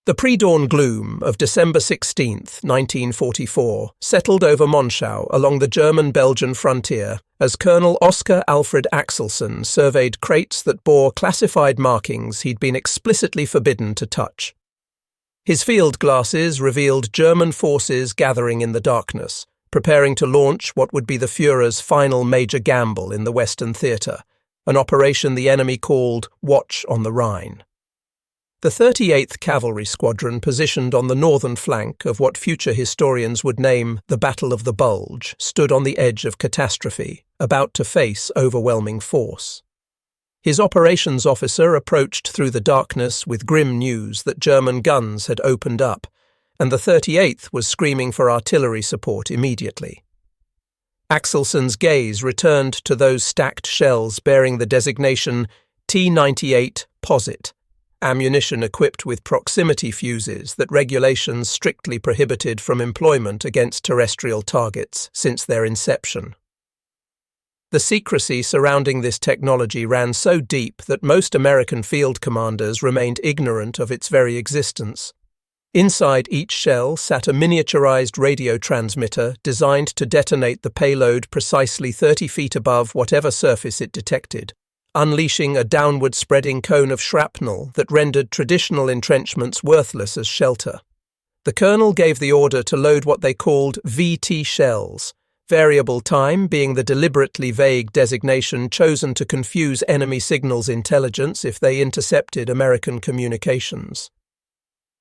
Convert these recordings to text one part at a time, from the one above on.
The pre-dawn gloom of December 16, 1944, settled over Monschau along the German-Belgian frontier as Colonel Oskar Alfred Axelson surveyed crates that bore classified markings he'd been explicitly forbidden to touch. His field glasses revealed German forces gathering in the darkness, preparing to launch what would be the Führer's final major gamble in the Western theatre, an operation the enemy called Watch on the Rhine. The 38th Cavalry Squadron, positioned on the northern flank of what future historians would name the Battle of the Bulge, stood on the edge of catastrophe, about to face overwhelming force. His operations officer approached through the darkness with grim news that German guns had opened up, and the 38th was screaming for artillery support immediately. Axelson's gaze returned to those stacked shells bearing the designation T-98 Posit, ammunition equipped with proximity fuses that regulations strictly prohibited from employment against terrestrial targets since their inception. The secrecy surrounding this technology ran so deep that most American field commanders remained ignorant of its very existence. Inside each shell sat a miniaturized radio transmitter designed to detonate the payload precisely 30 feet above whatever surface it detected, unleashing a downward-spreading cone of shrapnel that rendered traditional entrenchments worthless as shelter. The colonel gave the order to load what they called VT shells, variable time being the deliberately vague designation chosen to confuse enemy signals intelligence if they intercepted American communications.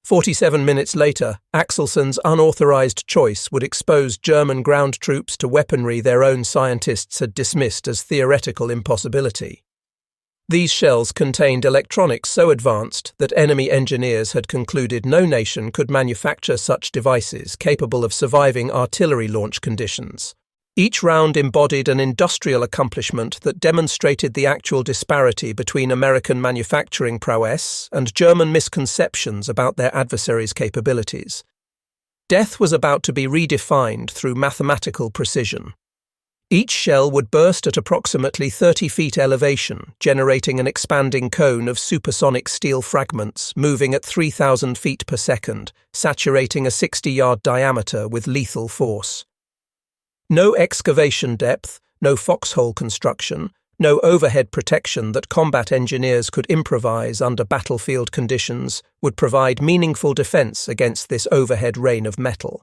47 minutes later, Axelson's unauthorized choice would expose German ground troops to weaponry their own scientists had dismissed as theoretical impossibility. These shells contained electronics so advanced that enemy engineers had concluded no nation could manufacture such devices capable of surviving artillery launch conditions. Each round embodied an industrial accomplishment that demonstrated the actual disparity between American manufacturing prowess and German misconceptions about their adversaries' capabilities. Death was about to be redefined through mathematical precision. Each shell would burst at approximately 30 feet elevation, generating an expanding cone of supersonic steel fragments moving at 3,000 feet per second, saturating a 60-yard diameter with lethal force. No excavation depth, no foxhole construction, no overhead protection that combat engineers could improvise under battlefield conditions would provide meaningful defense against this overhead rain of metal.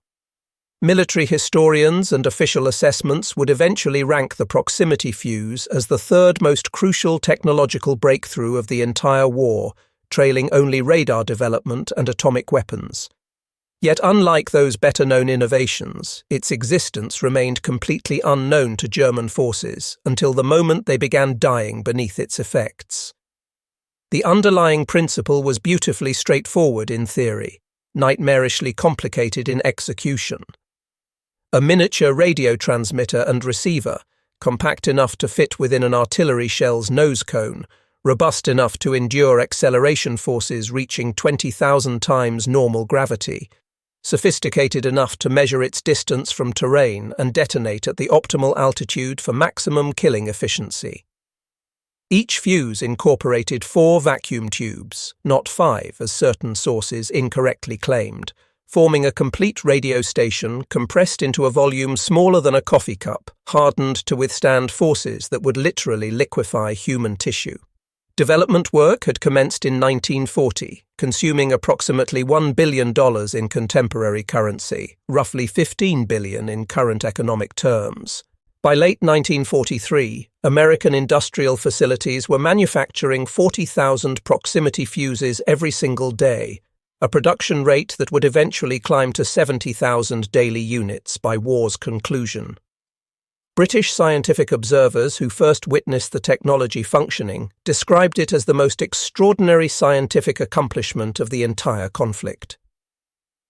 Military historians and official assessments would eventually rank the proximity fuse as the third most crucial technological breakthrough of the entire war, trailing only radar development and atomic weapons. Yet unlike those better-known innovations, its existence remained completely unknown to German forces until the moment they began dying beneath its effects. The underlying principle was beautifully straightforward in theory, nightmarishly complicated in execution. A miniature radio transmitter and receiver, compact enough to fit within an artillery shell's nose cone, robust enough to endure acceleration forces reaching 20,000 times normal gravity, sophisticated enough to measure its distance from terrain and detonate at the optimal altitude for maximum killing efficiency. Each fuse incorporated 4 vacuum tubes, not 5 as certain sources incorrectly claimed, forming a complete radio station compressed into a volume smaller than a coffee cup, hardened to withstand forces that would literally liquefy human tissue. Development work had commenced in 1940, consuming approximately $1 billion in contemporary currency, roughly $15 billion in current economic terms. By late 1943, American industrial facilities were manufacturing 40,000 proximity fuses every single day, a production rate that would eventually climb to 70,000 daily units by war's conclusion. British scientific observers who first witnessed the technology functioning described it as the most extraordinary scientific accomplishment of the entire conflict.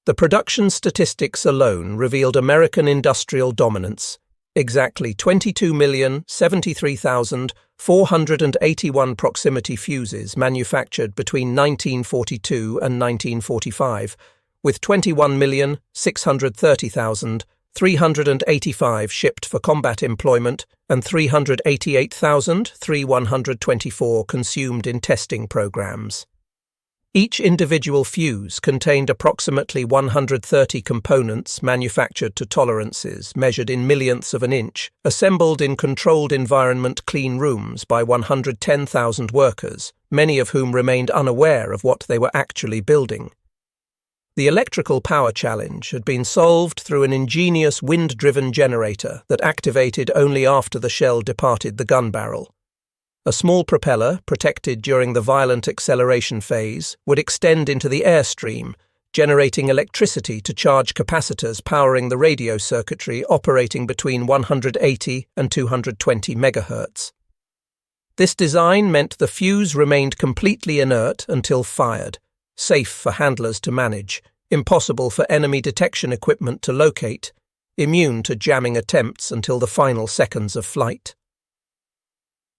The production statistics alone revealed American industrial dominance. Exactly 22,073,481 proximity fuses manufactured between 1942 and 1945, with 21,630,385 shipped for combat employment and 388,124 consumed in testing programs. Each individual fuse contained approximately 130 components manufactured to tolerances measured in millionths of an inch, assembled in controlled environment clean rooms by 110,000 workers, many of whom remained unaware of what they were actually building. The electrical power challenge had been solved through an ingenious wind-driven generator that activated only after the shell departed the gun barrel. A small propeller, protected during the violent acceleration phase, would extend into the airstream, generating electricity to charge capacitors powering the radio circuitry operating between 180 and 220 MHz. This design meant the fuse remained completely inert until fired, safe for handlers to manage, impossible for enemy detection equipment to locate, immune to jamming attempts until the final seconds of flight.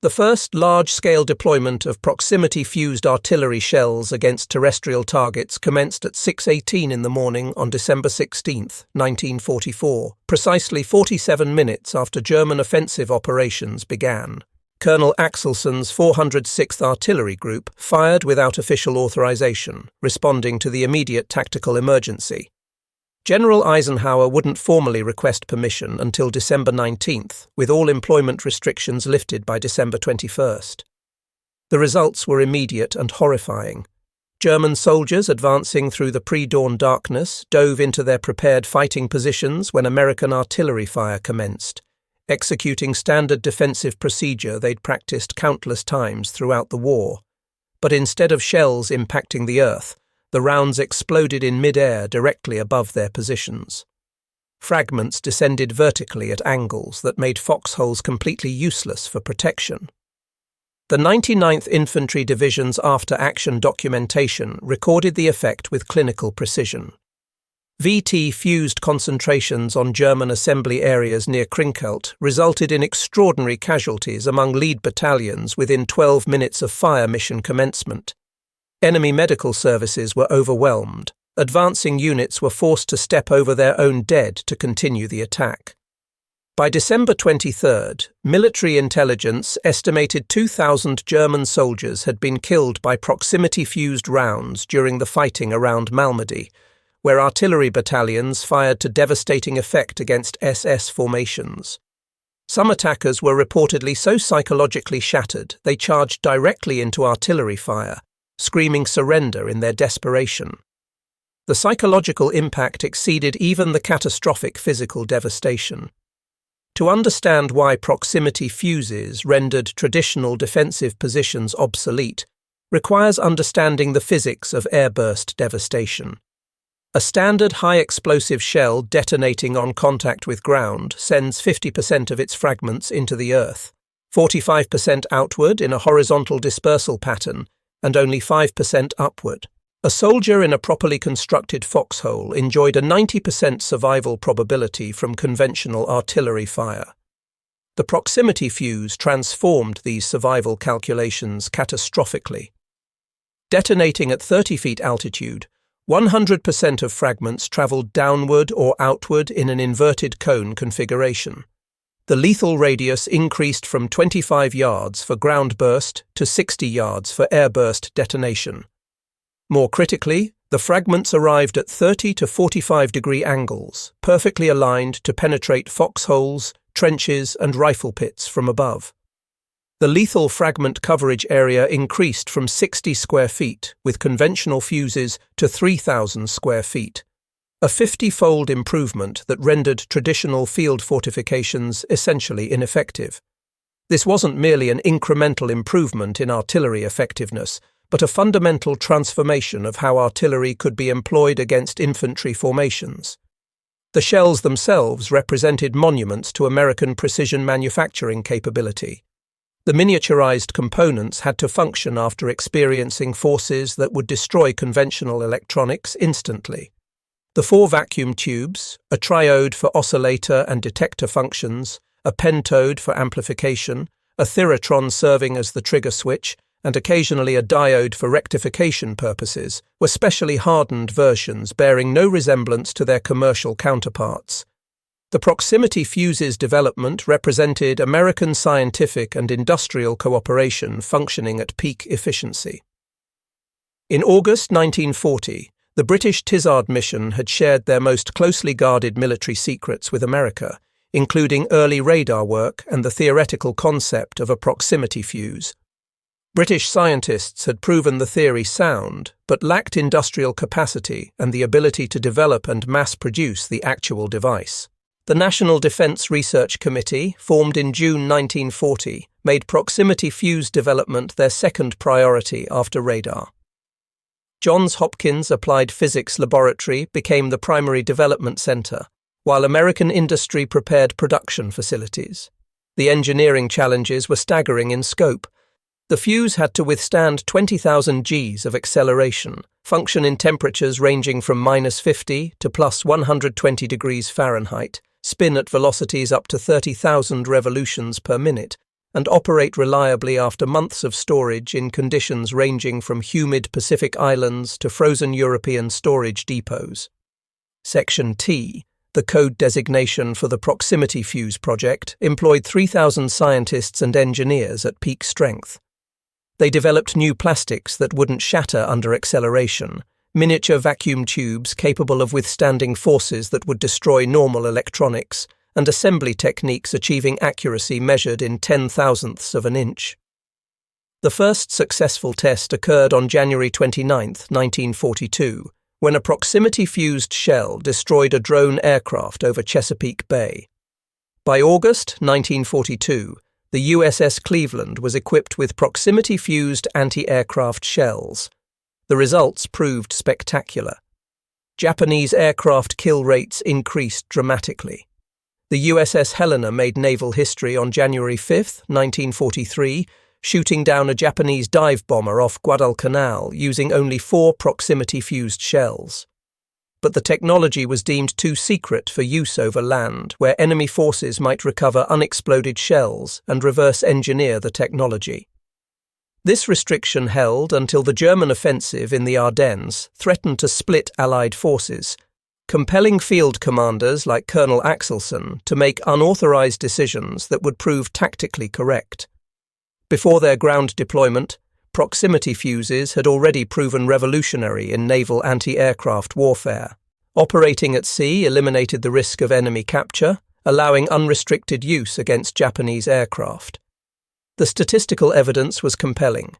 The first large-scale deployment of proximity-fused artillery shells against terrestrial targets commenced at 6:18 in the morning on December 16, 1944, precisely 47 minutes after German offensive operations began. Colonel Axelson's 406th Artillery Group fired without official authorization, responding to the immediate tactical emergency. General Eisenhower wouldn't formally request permission until December 19th, with all employment restrictions lifted by December 21st. The results were immediate and horrifying. German soldiers advancing through the pre-dawn darkness dove into their prepared fighting positions when American artillery fire commenced, executing standard defensive procedure they'd practiced countless times throughout the war. But instead of shells impacting the earth, the rounds exploded in mid-air directly above their positions. Fragments descended vertically at angles that made foxholes completely useless for protection. The 99th Infantry Division's after-action documentation recorded the effect with clinical precision. VT fused concentrations on German assembly areas near Krinkelt resulted in extraordinary casualties among lead battalions within 12 minutes of fire mission commencement. Enemy medical services were overwhelmed. Advancing units were forced to step over their own dead to continue the attack. By December 23rd, military intelligence estimated 2,000 German soldiers had been killed by proximity-fused rounds during the fighting around Malmedy, where artillery battalions fired to devastating effect against SS formations. Some attackers were reportedly so psychologically shattered they charged directly into artillery fire, screaming surrender in their desperation. The psychological impact exceeded even the catastrophic physical devastation. To understand why proximity fuses rendered traditional defensive positions obsolete requires understanding the physics of airburst devastation. A standard high-explosive shell detonating on contact with ground sends 50% of its fragments into the earth, 45% outward in a horizontal dispersal pattern, and only 5% upward. A soldier in a properly constructed foxhole enjoyed a 90% survival probability from conventional artillery fire. The proximity fuse transformed these survival calculations catastrophically. Detonating at 30 feet altitude, 100% of fragments traveled downward or outward in an inverted cone configuration. The lethal radius increased from 25 yards for ground burst to 60 yards for airburst detonation. More critically, the fragments arrived at 30 to 45-degree angles, perfectly aligned to penetrate foxholes, trenches, and rifle pits from above. The lethal fragment coverage area increased from 60 square feet with conventional fuses to 3,000 square feet. A 50-fold improvement that rendered traditional field fortifications essentially ineffective. This wasn't merely an incremental improvement in artillery effectiveness, but a fundamental transformation of how artillery could be employed against infantry formations. The shells themselves represented monuments to American precision manufacturing capability. The miniaturized components had to function after experiencing forces that would destroy conventional electronics instantly. The 4 vacuum tubes, a triode for oscillator and detector functions, a pentode for amplification, a thyratron serving as the trigger switch, and occasionally a diode for rectification purposes, were specially hardened versions bearing no resemblance to their commercial counterparts. The proximity fuse's development represented American scientific and industrial cooperation functioning at peak efficiency. In August 1940, the British Tizard mission had shared their most closely guarded military secrets with America, including early radar work and the theoretical concept of a proximity fuse. British scientists had proven the theory sound, but lacked industrial capacity and the ability to develop and mass-produce the actual device. The National Defense Research Committee, formed in June 1940, made proximity fuse development their second priority after radar. Johns Hopkins Applied Physics Laboratory became the primary development center, while American industry prepared production facilities. The engineering challenges were staggering in scope. The fuse had to withstand 20,000 Gs of acceleration, function in temperatures ranging from -50 to +120 degrees Fahrenheit, spin at velocities up to 30,000 revolutions per minute, and operate reliably after months of storage in conditions ranging from humid Pacific islands to frozen European storage depots. Section T, the code designation for the Proximity Fuse project, employed 3,000 scientists and engineers at peak strength. They developed new plastics that wouldn't shatter under acceleration, miniature vacuum tubes capable of withstanding forces that would destroy normal electronics, and assembly techniques achieving accuracy measured in 10,000ths of an inch. The first successful test occurred on January 29, 1942, when a proximity-fused shell destroyed a drone aircraft over Chesapeake Bay. By August 1942, the USS Cleveland was equipped with proximity-fused anti-aircraft shells. The results proved spectacular. Japanese aircraft kill rates increased dramatically. The USS Helena made naval history on January 5, 1943, shooting down a Japanese dive bomber off Guadalcanal using only 4 proximity-fused shells. But the technology was deemed too secret for use over land, where enemy forces might recover unexploded shells and reverse engineer the technology. This restriction held until the German offensive in the Ardennes threatened to split Allied forces, compelling field commanders like Colonel Axelson to make unauthorized decisions that would prove tactically correct. Before their ground deployment, proximity fuses had already proven revolutionary in naval anti-aircraft warfare. Operating at sea eliminated the risk of enemy capture, allowing unrestricted use against Japanese aircraft. The statistical evidence was compelling.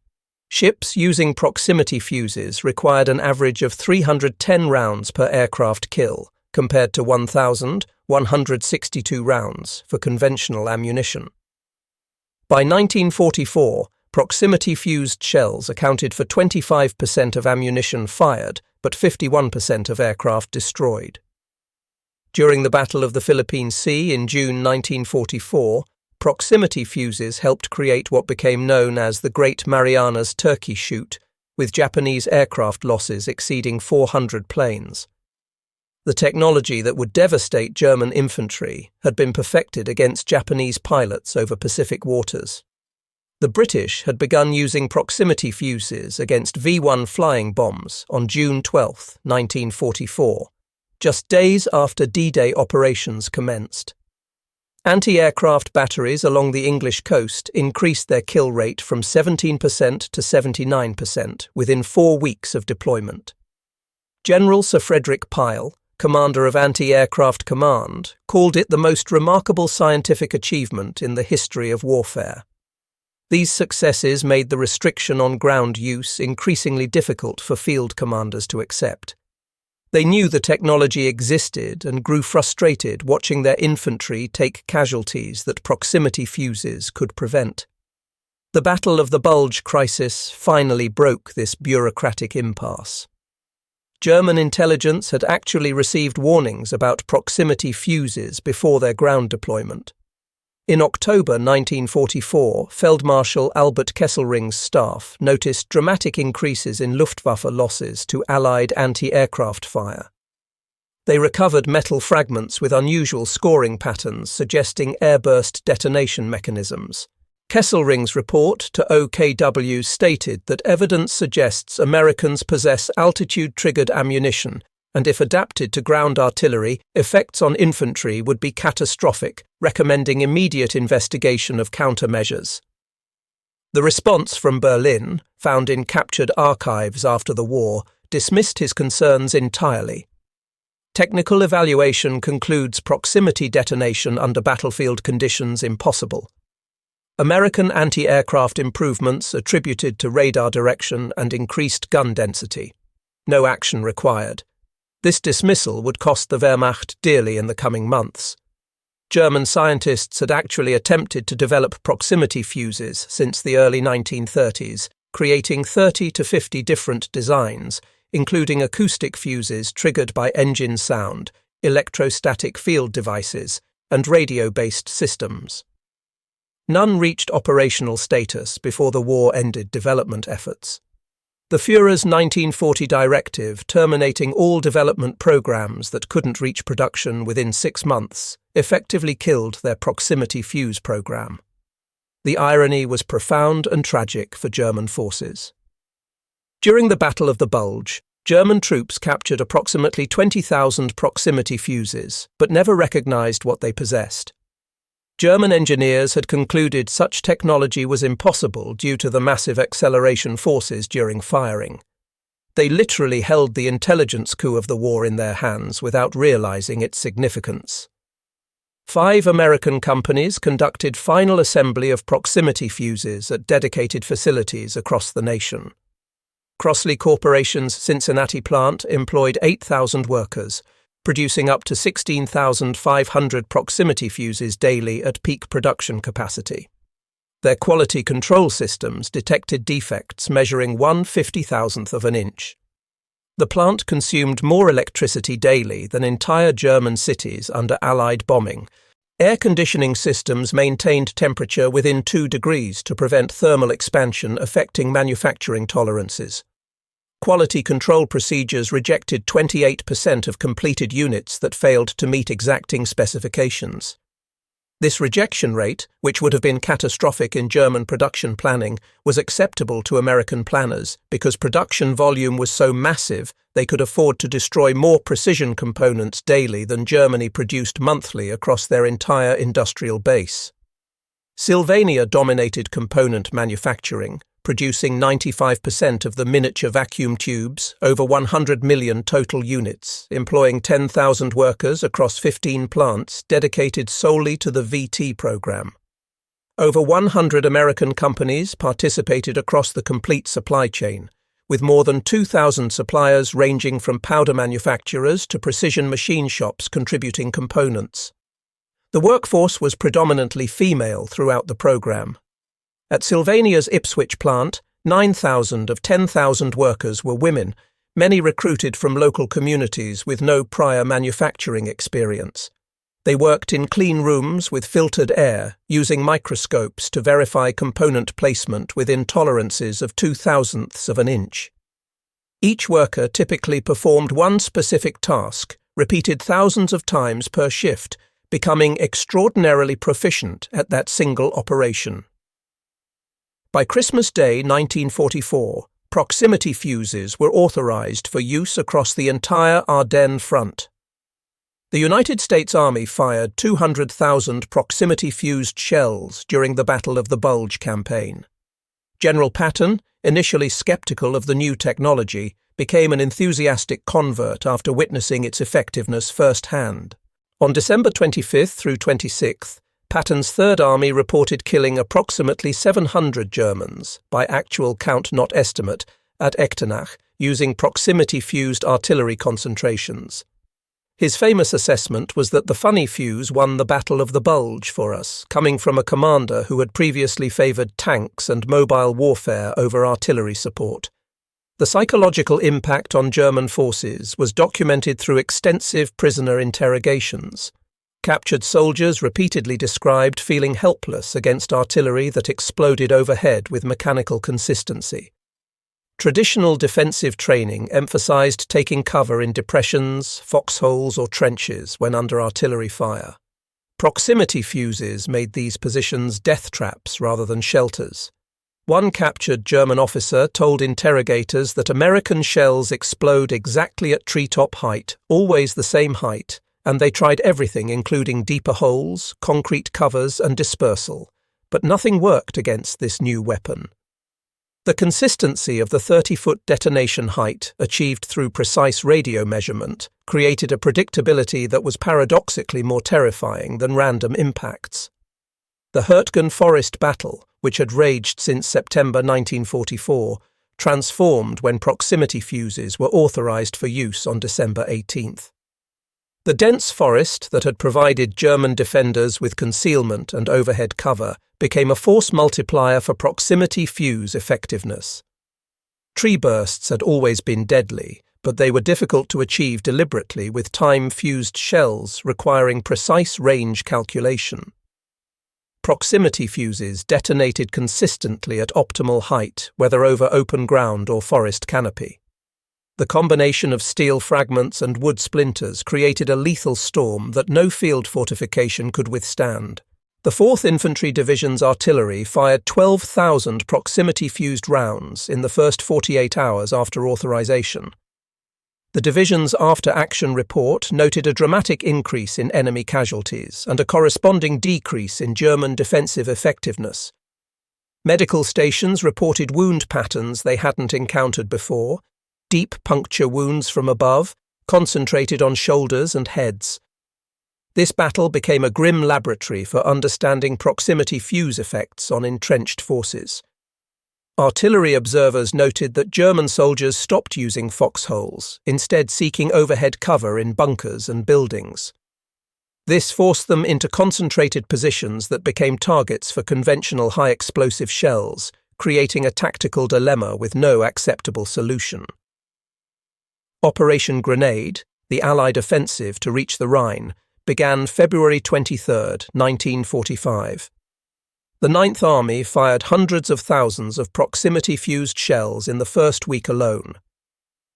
Ships using proximity fuses required an average of 310 rounds per aircraft kill, compared to 1,162 rounds for conventional ammunition. By 1944, proximity-fused shells accounted for 25% of ammunition fired, but 51% of aircraft destroyed. During the Battle of the Philippine Sea in June 1944, proximity fuses helped create what became known as the Great Marianas Turkey Shoot, with Japanese aircraft losses exceeding 400 planes. The technology that would devastate German infantry had been perfected against Japanese pilots over Pacific waters. The British had begun using proximity fuses against V-1 flying bombs on June 12, 1944, just days after D-Day operations commenced. Anti-aircraft batteries along the English coast increased their kill rate from 17% to 79% within 4 weeks of deployment. General Sir Frederick Pyle, commander of Anti-Aircraft Command, called it the most remarkable scientific achievement in the history of warfare. These successes made the restriction on ground use increasingly difficult for field commanders to accept. They knew the technology existed and grew frustrated watching their infantry take casualties that proximity fuses could prevent. The Battle of the Bulge crisis finally broke this bureaucratic impasse. German intelligence had actually received warnings about proximity fuses before their ground deployment. In October 1944, Feldmarschall Albert Kesselring's staff noticed dramatic increases in Luftwaffe losses to Allied anti-aircraft fire. They recovered metal fragments with unusual scoring patterns suggesting airburst detonation mechanisms. Kesselring's report to OKW stated that evidence suggests Americans possess altitude-triggered ammunition, and if adapted to ground artillery, effects on infantry would be catastrophic, recommending immediate investigation of countermeasures. The response from Berlin, found in captured archives after the war, dismissed his concerns entirely. Technical evaluation concludes proximity detonation under battlefield conditions impossible. American anti-aircraft improvements attributed to radar direction and increased gun density. No action required. This dismissal would cost the Wehrmacht dearly in the coming months. German scientists had actually attempted to develop proximity fuses since the early 1930s, creating 30 to 50 different designs, including acoustic fuses triggered by engine sound, electrostatic field devices, and radio-based systems. None reached operational status before the war ended development efforts. The Führer's 1940 directive terminating all development programs that couldn't reach production within 6 months effectively killed their proximity fuse program. The irony was profound and tragic for German forces. During the Battle of the Bulge, German troops captured approximately 20,000 proximity fuses, but never recognized what they possessed. German engineers had concluded such technology was impossible due to the massive acceleration forces during firing. They literally held the intelligence coup of the war in their hands without realizing its significance. 5 American companies conducted final assembly of proximity fuses at dedicated facilities across the nation. Crossley Corporation's Cincinnati plant employed 8,000 workers, producing up to 16,500 proximity fuses daily at peak production capacity. Their quality control systems detected defects measuring 1/50,000th of an inch. The plant consumed more electricity daily than entire German cities under Allied bombing. Air conditioning systems maintained temperature within 2 degrees to prevent thermal expansion affecting manufacturing tolerances. Quality control procedures rejected 28% of completed units that failed to meet exacting specifications. This rejection rate, which would have been catastrophic in German production planning, was acceptable to American planners because production volume was so massive they could afford to destroy more precision components daily than Germany produced monthly across their entire industrial base. Sylvania dominated component manufacturing, producing 95% of the miniature vacuum tubes, over 100 million total units, employing 10,000 workers across 15 plants dedicated solely to the VT program. Over 100 American companies participated across the complete supply chain, with more than 2,000 suppliers ranging from powder manufacturers to precision machine shops contributing components. The workforce was predominantly female throughout the program. At Sylvania's Ipswich plant, 9,000 of 10,000 workers were women, many recruited from local communities with no prior manufacturing experience. They worked in clean rooms with filtered air, using microscopes to verify component placement within tolerances of 0.002 of an inch. Each worker typically performed one specific task, repeated thousands of times per shift, becoming extraordinarily proficient at that single operation. By Christmas Day 1944, proximity fuses were authorized for use across the entire Ardennes front. The United States Army fired 200,000 proximity-fused shells during the Battle of the Bulge campaign. General Patton, initially skeptical of the new technology, became an enthusiastic convert after witnessing its effectiveness firsthand. On December 25th through 26th, Patton's Third Army reported killing approximately 700 Germans, by actual count not estimate, at Echternach, using proximity-fused artillery concentrations. His famous assessment was that the funny fuse won the Battle of the Bulge for us, coming from a commander who had previously favoured tanks and mobile warfare over artillery support. The psychological impact on German forces was documented through extensive prisoner interrogations. Captured soldiers repeatedly described feeling helpless against artillery that exploded overhead with mechanical consistency. Traditional defensive training emphasized taking cover in depressions, foxholes, or trenches when under artillery fire. Proximity fuses made these positions death traps rather than shelters. One captured German officer told interrogators that American shells explode exactly at treetop height, always the same height, and they tried everything including deeper holes, concrete covers and dispersal, but nothing worked against this new weapon. The consistency of the 30-foot detonation height, achieved through precise radio measurement, created a predictability that was paradoxically more terrifying than random impacts. The Hurtgen Forest Battle, which had raged since September 1944, transformed when proximity fuses were authorized for use on December 18th. The dense forest that had provided German defenders with concealment and overhead cover became a force multiplier for proximity fuse effectiveness. Tree bursts had always been deadly, but they were difficult to achieve deliberately with time-fused shells requiring precise range calculation. Proximity fuses detonated consistently at optimal height, whether over open ground or forest canopy. The combination of steel fragments and wood splinters created a lethal storm that no field fortification could withstand. The 4th Infantry Division's artillery fired 12,000 proximity-fused rounds in the first 48 hours after authorization. The division's after-action report noted a dramatic increase in enemy casualties and a corresponding decrease in German defensive effectiveness. Medical stations reported wound patterns they hadn't encountered before, deep puncture wounds from above, concentrated on shoulders and heads. This battle became a grim laboratory for understanding proximity fuse effects on entrenched forces. Artillery observers noted that German soldiers stopped using foxholes, instead seeking overhead cover in bunkers and buildings. This forced them into concentrated positions that became targets for conventional high-explosive shells, creating a tactical dilemma with no acceptable solution. Operation Grenade, the Allied offensive to reach the Rhine, began February 23, 1945. The Ninth Army fired hundreds of thousands of proximity-fused shells in the first week alone.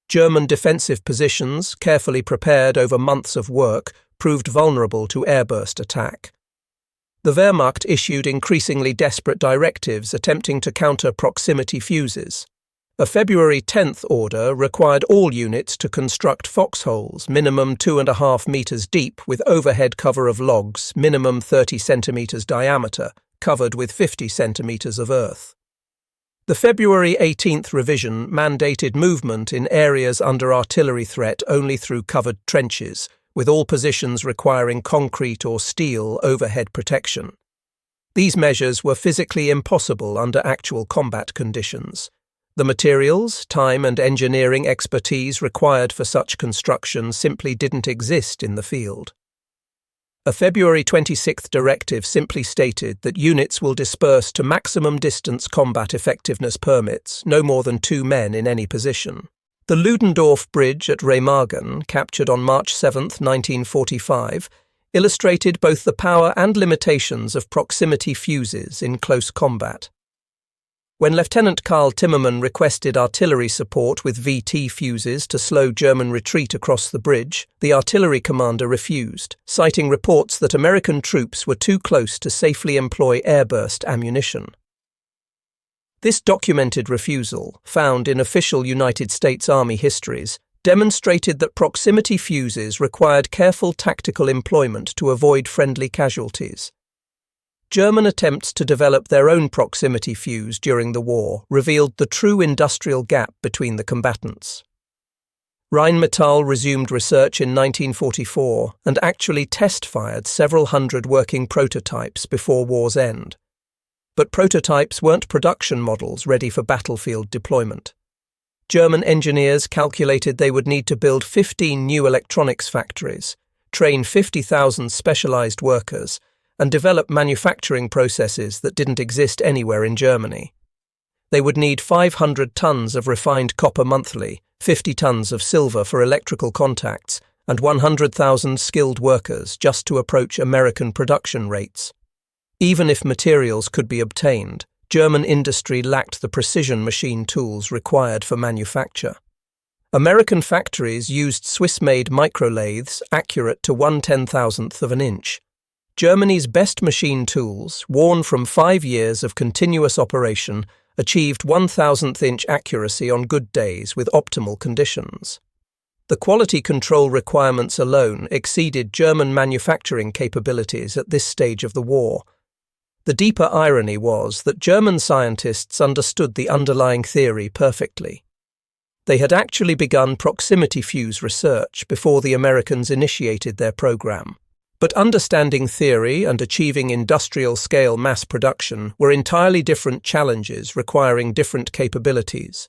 German defensive positions, carefully prepared over months of work, proved vulnerable to airburst attack. The Wehrmacht issued increasingly desperate directives attempting to counter proximity fuses. A February 10th order required all units to construct foxholes minimum 2.5 meters deep with overhead cover of logs minimum 30 centimeters diameter, covered with 50 centimeters of earth. The February 18th revision mandated movement in areas under artillery threat only through covered trenches, with all positions requiring concrete or steel overhead protection. These measures were physically impossible under actual combat conditions. The materials, time and engineering expertise required for such construction simply didn't exist in the field. A February 26th directive simply stated that units will disperse to maximum distance combat effectiveness permits, no more than 2 men in any position. The Ludendorff Bridge at Remagen, captured on March 7, 1945, illustrated both the power and limitations of proximity fuses in close combat. When Lieutenant Karl Timmermann requested artillery support with VT fuses to slow German retreat across the bridge, the artillery commander refused, citing reports that American troops were too close to safely employ airburst ammunition. This documented refusal, found in official United States Army histories, demonstrated that proximity fuses required careful tactical employment to avoid friendly casualties. German attempts to develop their own proximity fuse during the war revealed the true industrial gap between the combatants. Rheinmetall resumed research in 1944 and actually test-fired several hundred working prototypes before war's end. But prototypes weren't production models ready for battlefield deployment. German engineers calculated they would need to build 15 new electronics factories, train 50,000 specialized workers, and develop manufacturing processes that didn't exist anywhere in Germany. They would need 500 tons of refined copper monthly, 50 tons of silver for electrical contacts, and 100,000 skilled workers just to approach American production rates. Even if materials could be obtained, German industry lacked the precision machine tools required for manufacture. American factories used Swiss-made microlathes accurate to 1/10,000th of an inch. Germany's best machine tools, worn from 5 years of continuous operation, achieved 1,000th inch accuracy on good days with optimal conditions. The quality control requirements alone exceeded German manufacturing capabilities at this stage of the war. The deeper irony was that German scientists understood the underlying theory perfectly. They had actually begun proximity fuse research before the Americans initiated their program. But understanding theory and achieving industrial-scale mass production were entirely different challenges requiring different capabilities.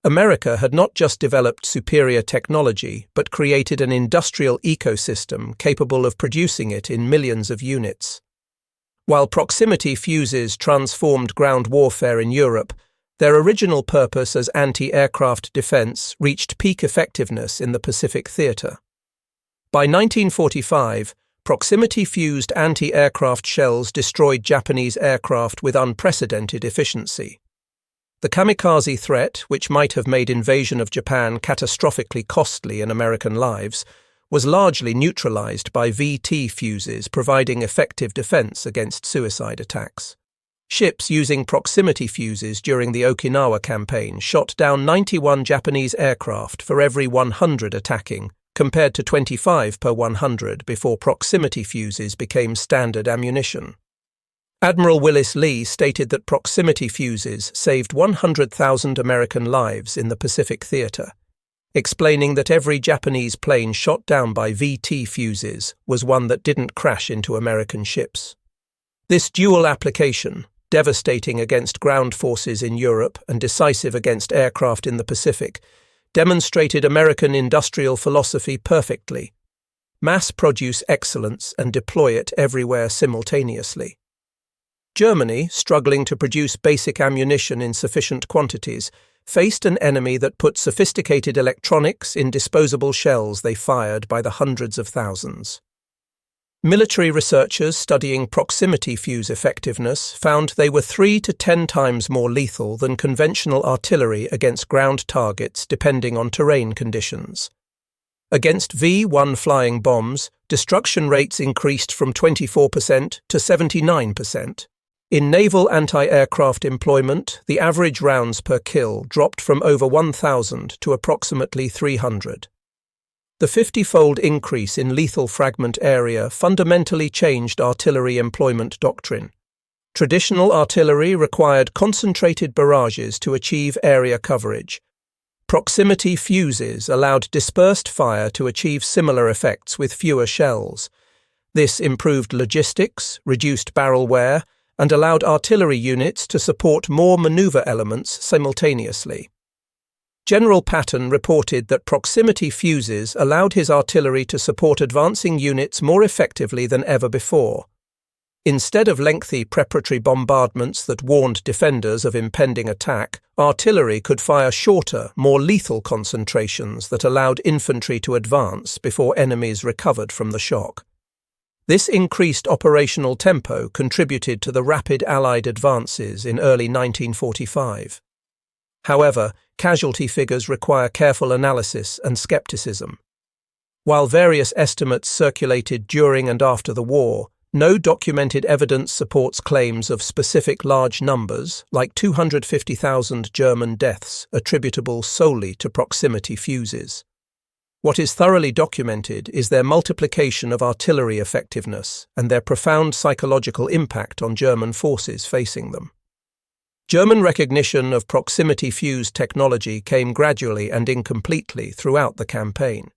America had not just developed superior technology, but created an industrial ecosystem capable of producing it in millions of units. While proximity fuses transformed ground warfare in Europe, their original purpose as anti-aircraft defense reached peak effectiveness in the Pacific theater. By 1945, proximity-fused anti-aircraft shells destroyed Japanese aircraft with unprecedented efficiency. The kamikaze threat, which might have made invasion of Japan catastrophically costly in American lives, was largely neutralized by VT fuses providing effective defense against suicide attacks. Ships using proximity fuses during the Okinawa campaign shot down 91 Japanese aircraft for every 100 attacking, compared to 25 per 100 before proximity fuses became standard ammunition. Admiral Willis Lee stated that proximity fuses saved 100,000 American lives in the Pacific theater, explaining that every Japanese plane shot down by VT fuses was one that didn't crash into American ships. This dual application, devastating against ground forces in Europe and decisive against aircraft in the Pacific, demonstrated American industrial philosophy perfectly: mass produce excellence and deploy it everywhere simultaneously. Germany, struggling to produce basic ammunition in sufficient quantities, faced an enemy that put sophisticated electronics in disposable shells they fired by the hundreds of thousands. Military researchers studying proximity fuse effectiveness found they were 3 to 10 times more lethal than conventional artillery against ground targets depending on terrain conditions. Against V-1 flying bombs, destruction rates increased from 24% to 79%. In naval anti-aircraft employment, the average rounds per kill dropped from over 1,000 to approximately 300. The 50-fold increase in lethal fragment area fundamentally changed artillery employment doctrine. Traditional artillery required concentrated barrages to achieve area coverage. Proximity fuses allowed dispersed fire to achieve similar effects with fewer shells. This improved logistics, reduced barrel wear, and allowed artillery units to support more maneuver elements simultaneously. General Patton reported that proximity fuses allowed his artillery to support advancing units more effectively than ever before. Instead of lengthy preparatory bombardments that warned defenders of impending attack, artillery could fire shorter, more lethal concentrations that allowed infantry to advance before enemies recovered from the shock. This increased operational tempo contributed to the rapid Allied advances in early 1945. However, casualty figures require careful analysis and skepticism. While various estimates circulated during and after the war, no documented evidence supports claims of specific large numbers, like 250,000 German deaths, attributable solely to proximity fuses. What is thoroughly documented is their multiplication of artillery effectiveness and their profound psychological impact on German forces facing them. German recognition of proximity fuse technology came gradually and incompletely throughout the campaign.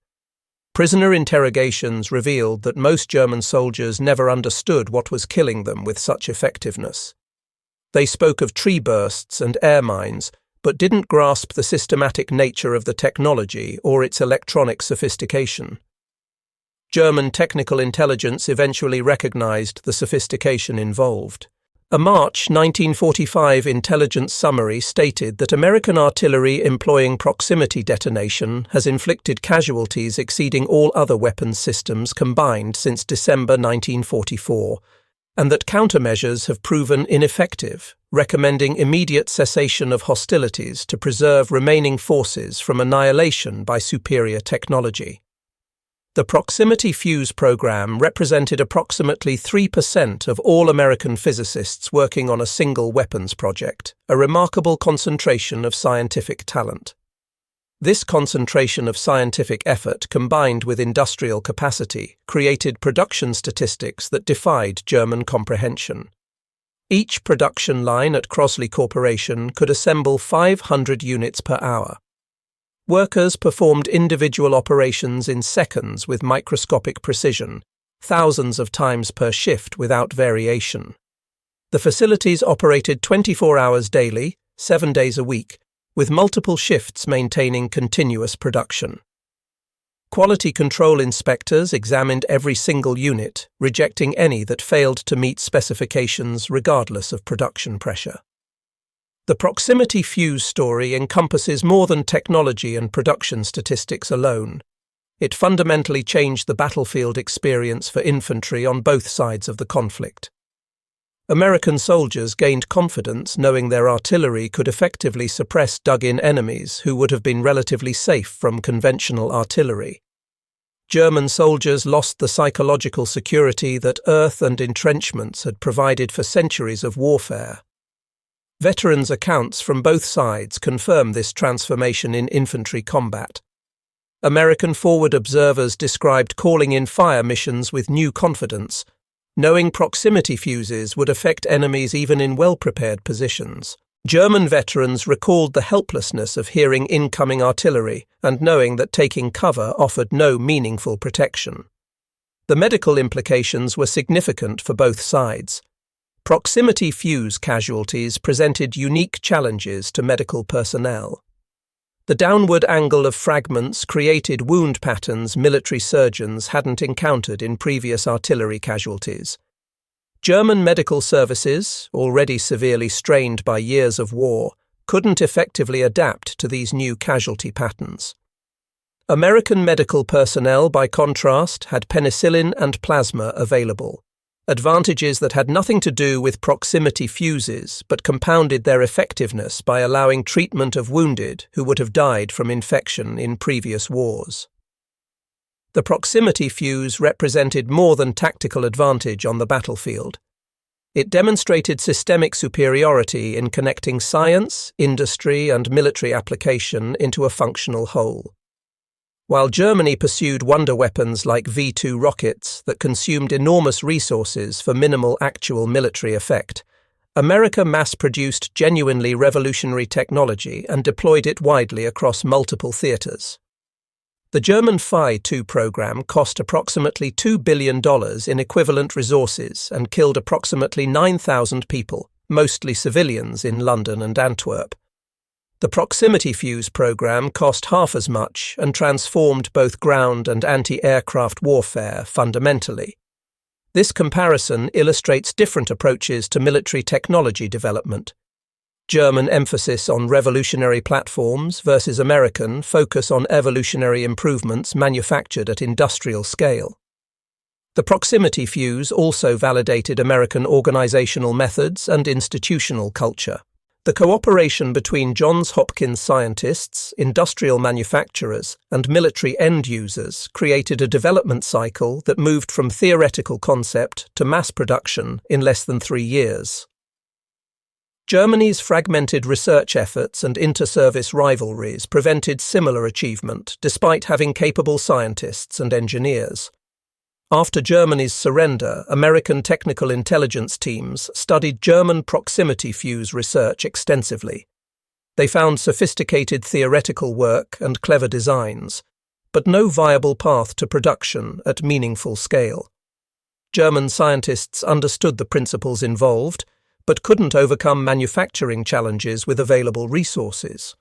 Prisoner interrogations revealed that most German soldiers never understood what was killing them with such effectiveness. They spoke of tree bursts and air mines, but didn't grasp the systematic nature of the technology or its electronic sophistication. German technical intelligence eventually recognized the sophistication involved. A March 1945 intelligence summary stated that American artillery employing proximity detonation has inflicted casualties exceeding all other weapons systems combined since December 1944, and that countermeasures have proven ineffective, recommending immediate cessation of hostilities to preserve remaining forces from annihilation by superior technology. The proximity fuse program represented approximately 3% of all American physicists working on a single weapons project, a remarkable concentration of scientific talent. This concentration of scientific effort combined with industrial capacity created production statistics that defied German comprehension. Each production line at Crosley Corporation could assemble 500 units per hour. Workers performed individual operations in seconds with microscopic precision, thousands of times per shift without variation. The facilities operated 24 hours daily, 7 days a week, with multiple shifts maintaining continuous production. Quality control inspectors examined every single unit, rejecting any that failed to meet specifications regardless of production pressure. The proximity fuse story encompasses more than technology and production statistics alone. It fundamentally changed the battlefield experience for infantry on both sides of the conflict. American soldiers gained confidence knowing their artillery could effectively suppress dug-in enemies who would have been relatively safe from conventional artillery. German soldiers lost the psychological security that earth and entrenchments had provided for centuries of warfare. Veterans' accounts from both sides confirm this transformation in infantry combat. American forward observers described calling in fire missions with new confidence, knowing proximity fuses would affect enemies even in well-prepared positions. German veterans recalled the helplessness of hearing incoming artillery and knowing that taking cover offered no meaningful protection. The medical implications were significant for both sides. Proximity fuse casualties presented unique challenges to medical personnel. The downward angle of fragments created wound patterns military surgeons hadn't encountered in previous artillery casualties. German medical services, already severely strained by years of war, couldn't effectively adapt to these new casualty patterns. American medical personnel, by contrast, had penicillin and plasma available, advantages that had nothing to do with proximity fuses but compounded their effectiveness by allowing treatment of wounded who would have died from infection in previous wars. The proximity fuse represented more than tactical advantage on the battlefield. It demonstrated systemic superiority in connecting science, industry, and military application into a functional whole. While Germany pursued wonder weapons like V-2 rockets that consumed enormous resources for minimal actual military effect, America mass-produced genuinely revolutionary technology and deployed it widely across multiple theaters. The German Phi-2 program cost approximately $2 billion in equivalent resources and killed approximately 9,000 people, mostly civilians, in London and Antwerp. The proximity fuse program cost half as much and transformed both ground and anti-aircraft warfare fundamentally. This comparison illustrates different approaches to military technology development. German emphasis on revolutionary platforms versus American focus on evolutionary improvements manufactured at industrial scale. The proximity fuse also validated American organizational methods and institutional culture. The cooperation between Johns Hopkins scientists, industrial manufacturers, and military end users created a development cycle that moved from theoretical concept to mass production in less than 3 years. Germany's fragmented research efforts and inter-service rivalries prevented similar achievement, despite having capable scientists and engineers. After Germany's surrender, American technical intelligence teams studied German proximity fuse research extensively. They found sophisticated theoretical work and clever designs, but no viable path to production at meaningful scale. German scientists understood the principles involved, but couldn't overcome manufacturing challenges with available resources.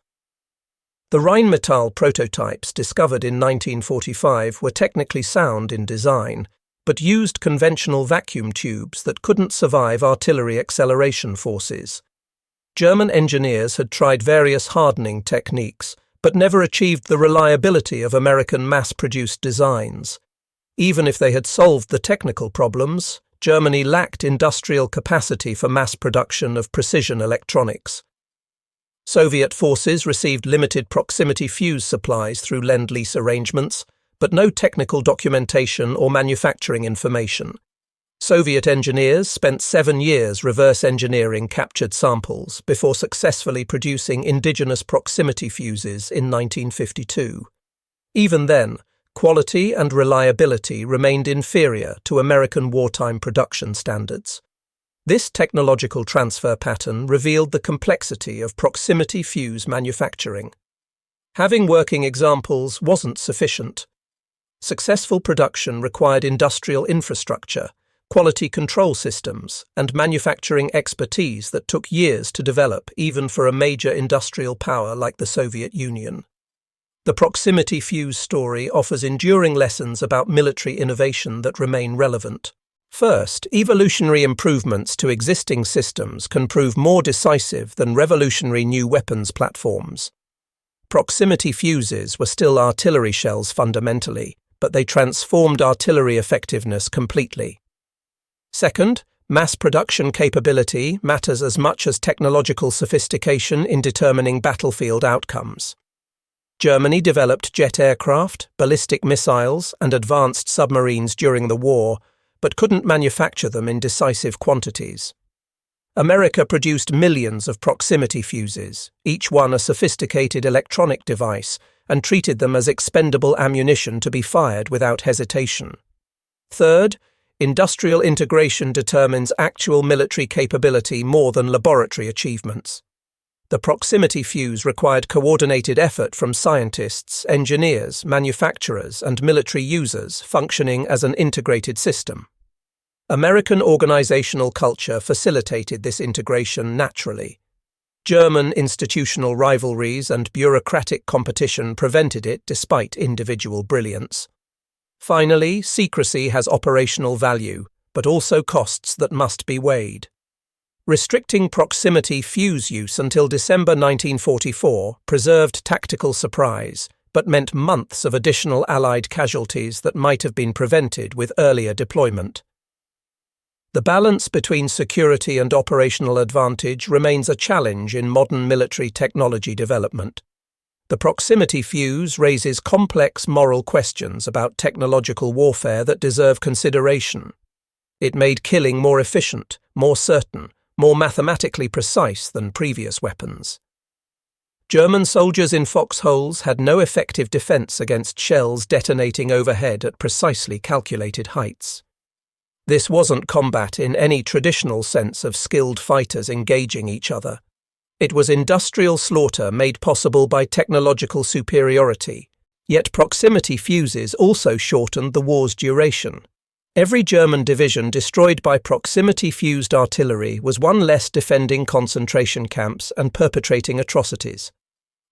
The Rheinmetall prototypes discovered in 1945 were technically sound in design, but used conventional vacuum tubes that couldn't survive artillery acceleration forces. German engineers had tried various hardening techniques, but never achieved the reliability of American mass-produced designs. Even if they had solved the technical problems, Germany lacked industrial capacity for mass production of precision electronics. Soviet forces received limited proximity fuse supplies through Lend-Lease arrangements, but no technical documentation or manufacturing information. Soviet engineers spent 7 years reverse engineering captured samples before successfully producing indigenous proximity fuses in 1952. Even then, quality and reliability remained inferior to American wartime production standards. This technological transfer pattern revealed the complexity of proximity fuse manufacturing. Having working examples wasn't sufficient. Successful production required industrial infrastructure, quality control systems, and manufacturing expertise that took years to develop, even for a major industrial power like the Soviet Union. The proximity fuse story offers enduring lessons about military innovation that remain relevant. First, evolutionary improvements to existing systems can prove more decisive than revolutionary new weapons platforms. Proximity fuses were still artillery shells fundamentally, but they transformed artillery effectiveness completely. Second, mass production capability matters as much as technological sophistication in determining battlefield outcomes. Germany developed jet aircraft, ballistic missiles, and advanced submarines during the war, but couldn't manufacture them in decisive quantities. America produced millions of proximity fuses, each one a sophisticated electronic device, and treated them as expendable ammunition to be fired without hesitation. Third, industrial integration determines actual military capability more than laboratory achievements. The proximity fuse required coordinated effort from scientists, engineers, manufacturers, and military users functioning as an integrated system. American organizational culture facilitated this integration naturally. German institutional rivalries and bureaucratic competition prevented it despite individual brilliance. Finally, secrecy has operational value, but also costs that must be weighed. Restricting proximity fuse use until December 1944 preserved tactical surprise, but meant months of additional Allied casualties that might have been prevented with earlier deployment. The balance between security and operational advantage remains a challenge in modern military technology development. The proximity fuse raises complex moral questions about technological warfare that deserve consideration. It made killing more efficient, more certain, more mathematically precise than previous weapons. German soldiers in foxholes had no effective defense against shells detonating overhead at precisely calculated heights. This wasn't combat in any traditional sense of skilled fighters engaging each other. It was industrial slaughter made possible by technological superiority, yet proximity fuses also shortened the war's duration. Every German division destroyed by proximity-fused artillery was one less defending concentration camps and perpetrating atrocities.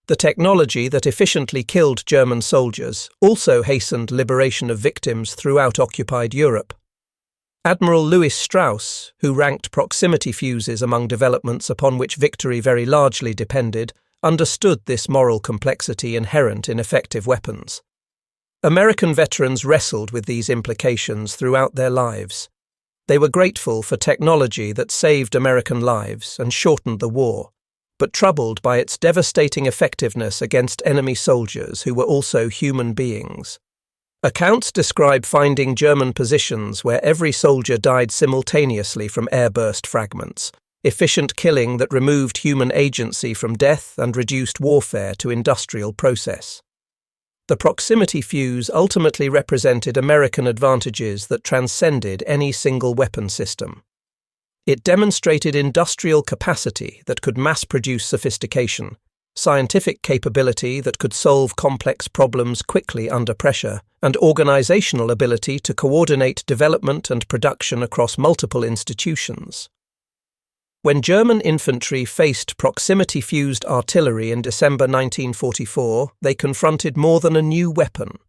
The technology that efficiently killed German soldiers also hastened liberation of victims throughout occupied Europe. Admiral Louis Strauss, who ranked proximity fuses among developments upon which victory very largely depended, understood this moral complexity inherent in effective weapons. American veterans wrestled with these implications throughout their lives. They were grateful for technology that saved American lives and shortened the war, but troubled by its devastating effectiveness against enemy soldiers who were also human beings. Accounts describe finding German positions where every soldier died simultaneously from airburst fragments, efficient killing that removed human agency from death and reduced warfare to industrial process. The proximity fuse ultimately represented American advantages that transcended any single weapon system. It demonstrated industrial capacity that could mass-produce sophistication, scientific capability that could solve complex problems quickly under pressure, and organizational ability to coordinate development and production across multiple institutions. When German infantry faced proximity-fused artillery in December 1944, they confronted more than a new weapon.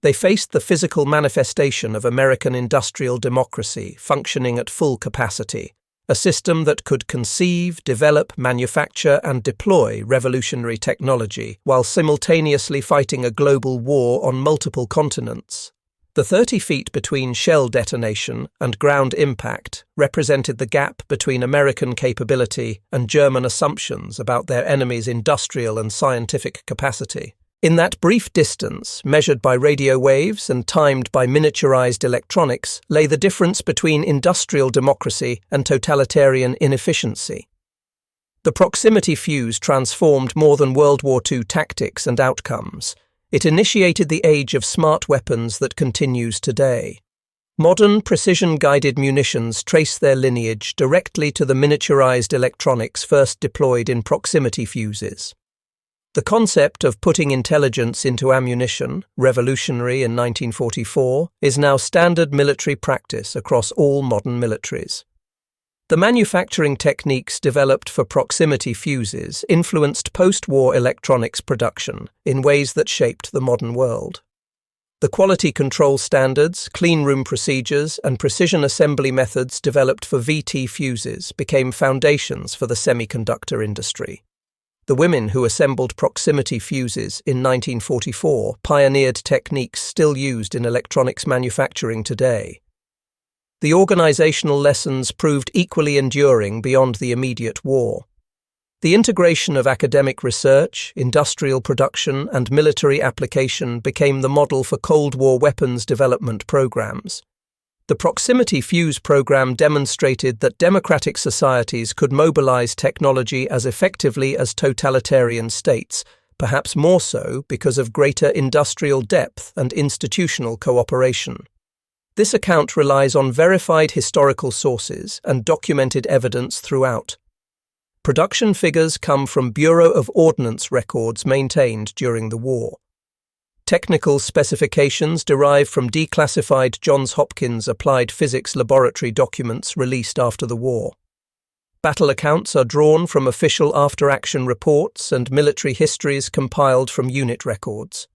They faced the physical manifestation of American industrial democracy functioning at full capacity, a system that could conceive, develop, manufacture, and deploy revolutionary technology while simultaneously fighting a global war on multiple continents. The 30 feet between shell detonation and ground impact represented the gap between American capability and German assumptions about their enemy's industrial and scientific capacity. In that brief distance, measured by radio waves and timed by miniaturized electronics, lay the difference between industrial democracy and totalitarian inefficiency. The proximity fuse transformed more than World War II tactics and outcomes. It initiated the age of smart weapons that continues today. Modern precision-guided munitions trace their lineage directly to the miniaturized electronics first deployed in proximity fuses. The concept of putting intelligence into ammunition, revolutionary in 1944, is now standard military practice across all modern militaries. The manufacturing techniques developed for proximity fuses influenced post-war electronics production in ways that shaped the modern world. The quality control standards, cleanroom procedures, and precision assembly methods developed for VT fuses became foundations for the semiconductor industry. The women who assembled proximity fuses in 1944 pioneered techniques still used in electronics manufacturing today. The organizational lessons proved equally enduring beyond the immediate war. The integration of academic research, industrial production, and military application became the model for Cold War weapons development programs. The Proximity Fuse program demonstrated that democratic societies could mobilize technology as effectively as totalitarian states, perhaps more so because of greater industrial depth and institutional cooperation. This account relies on verified historical sources and documented evidence throughout. Production figures come from Bureau of Ordnance records maintained during the war. Technical specifications derive from declassified Johns Hopkins Applied Physics Laboratory documents released after the war. Battle accounts are drawn from official after-action reports and military histories compiled from unit records.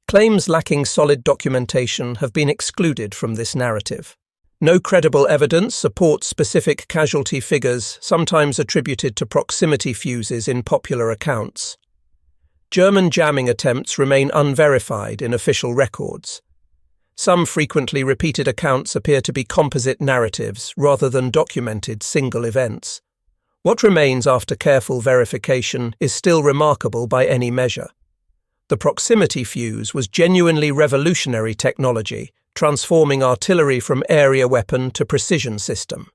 Claims lacking solid documentation have been excluded from this narrative. No credible evidence supports specific casualty figures, sometimes attributed to proximity fuses in popular accounts. German jamming attempts remain unverified in official records. Some frequently repeated accounts appear to be composite narratives rather than documented single events. What remains after careful verification is still remarkable by any measure. The proximity fuse was genuinely revolutionary technology, transforming artillery from area weapon to precision system.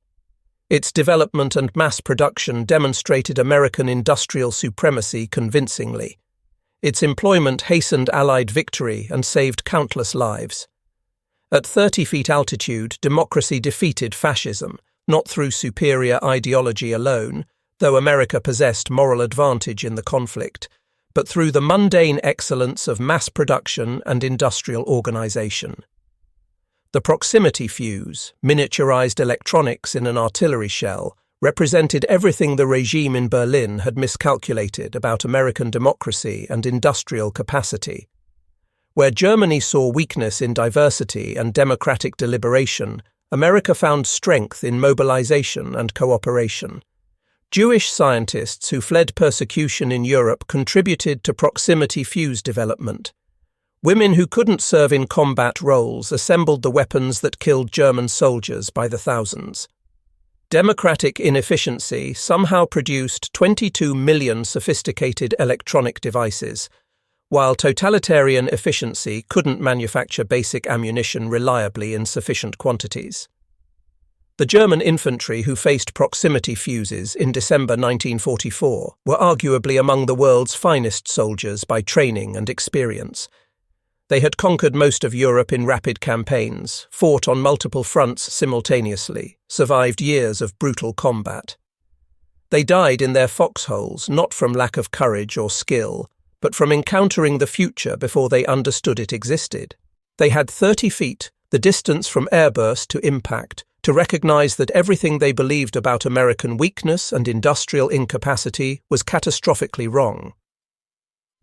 Its development and mass production demonstrated American industrial supremacy convincingly. Its employment hastened Allied victory and saved countless lives. At 30 feet altitude, democracy defeated fascism, not through superior ideology alone, though America possessed moral advantage in the conflict, but through the mundane excellence of mass production and industrial organization. The proximity fuse, miniaturized electronics in an artillery shell, represented everything the regime in Berlin had miscalculated about American democracy and industrial capacity. Where Germany saw weakness in diversity and democratic deliberation, America found strength in mobilization and cooperation. Jewish scientists who fled persecution in Europe contributed to proximity fuse development. Women who couldn't serve in combat roles assembled the weapons that killed German soldiers by the thousands. Democratic inefficiency somehow produced 22 million sophisticated electronic devices, while totalitarian efficiency couldn't manufacture basic ammunition reliably in sufficient quantities. The German infantry who faced proximity fuses in December 1944 were arguably among the world's finest soldiers by training and experience. They had conquered most of Europe in rapid campaigns, fought on multiple fronts simultaneously, survived years of brutal combat. They died in their foxholes not from lack of courage or skill, but from encountering the future before they understood it existed. They had 30 feet, the distance from airburst to impact, to recognize that everything they believed about American weakness and industrial incapacity was catastrophically wrong.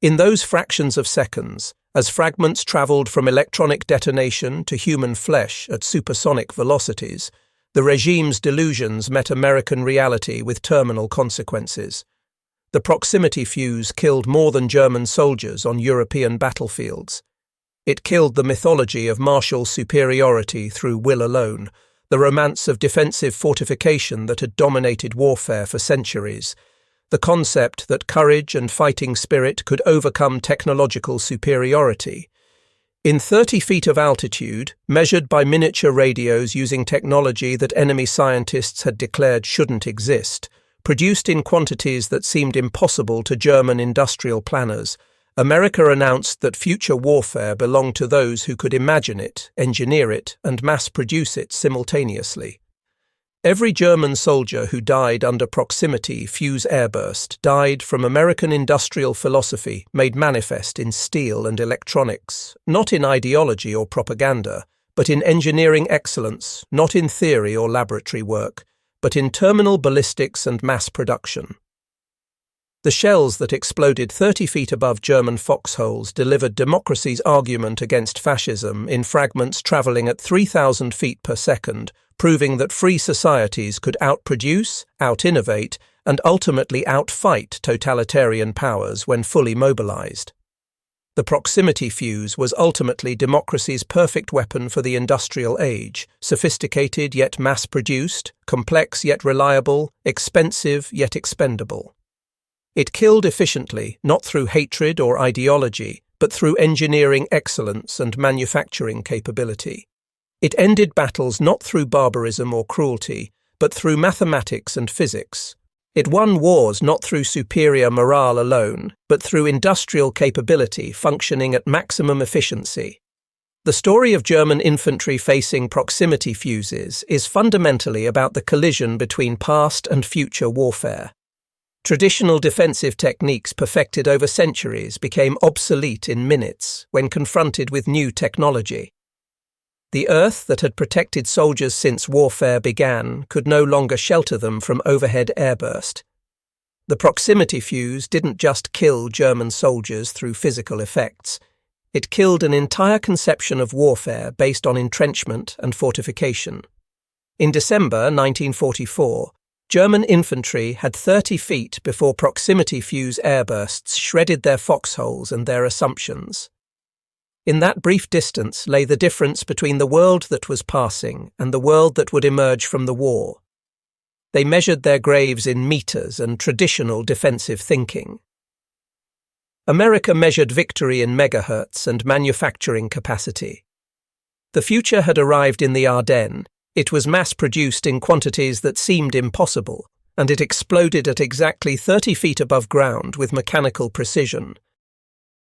In those fractions of seconds, as fragments traveled from electronic detonation to human flesh at supersonic velocities, the regime's delusions met American reality with terminal consequences. The proximity fuse killed more than German soldiers on European battlefields. It killed the mythology of martial superiority through will alone, the romance of defensive fortification that had dominated warfare for centuries, the concept that courage and fighting spirit could overcome technological superiority. In 30 feet of altitude, measured by miniature radios using technology that enemy scientists had declared shouldn't exist, produced in quantities that seemed impossible to German industrial planners, America announced that future warfare belonged to those who could imagine it, engineer it, and mass-produce it simultaneously. Every German soldier who died under proximity fuse airburst died from American industrial philosophy made manifest in steel and electronics, not in ideology or propaganda, but in engineering excellence, not in theory or laboratory work, but in terminal ballistics and mass production. The shells that exploded 30 feet above German foxholes delivered democracy's argument against fascism in fragments travelling at 3,000 feet per second, proving that free societies could outproduce, out-innovate, and ultimately outfight totalitarian powers when fully mobilized. The proximity fuse was ultimately democracy's perfect weapon for the industrial age, sophisticated yet mass-produced, complex yet reliable, expensive yet expendable. It killed efficiently, not through hatred or ideology, but through engineering excellence and manufacturing capability. It ended battles not through barbarism or cruelty, but through mathematics and physics. It won wars not through superior morale alone, but through industrial capability functioning at maximum efficiency. The story of German infantry facing proximity fuses is fundamentally about the collision between past and future warfare. Traditional defensive techniques perfected over centuries became obsolete in minutes when confronted with new technology. The earth that had protected soldiers since warfare began could no longer shelter them from overhead airburst. The proximity fuse didn't just kill German soldiers through physical effects. It killed an entire conception of warfare based on entrenchment and fortification. In December 1944, German infantry had 30 feet before proximity fuse airbursts shredded their foxholes and their assumptions. In that brief distance lay the difference between the world that was passing and the world that would emerge from the war. They measured their graves in meters and traditional defensive thinking. America measured victory in megahertz and manufacturing capacity. The future had arrived in the Ardennes. It was mass-produced in quantities that seemed impossible, and it exploded at exactly 30 feet above ground with mechanical precision.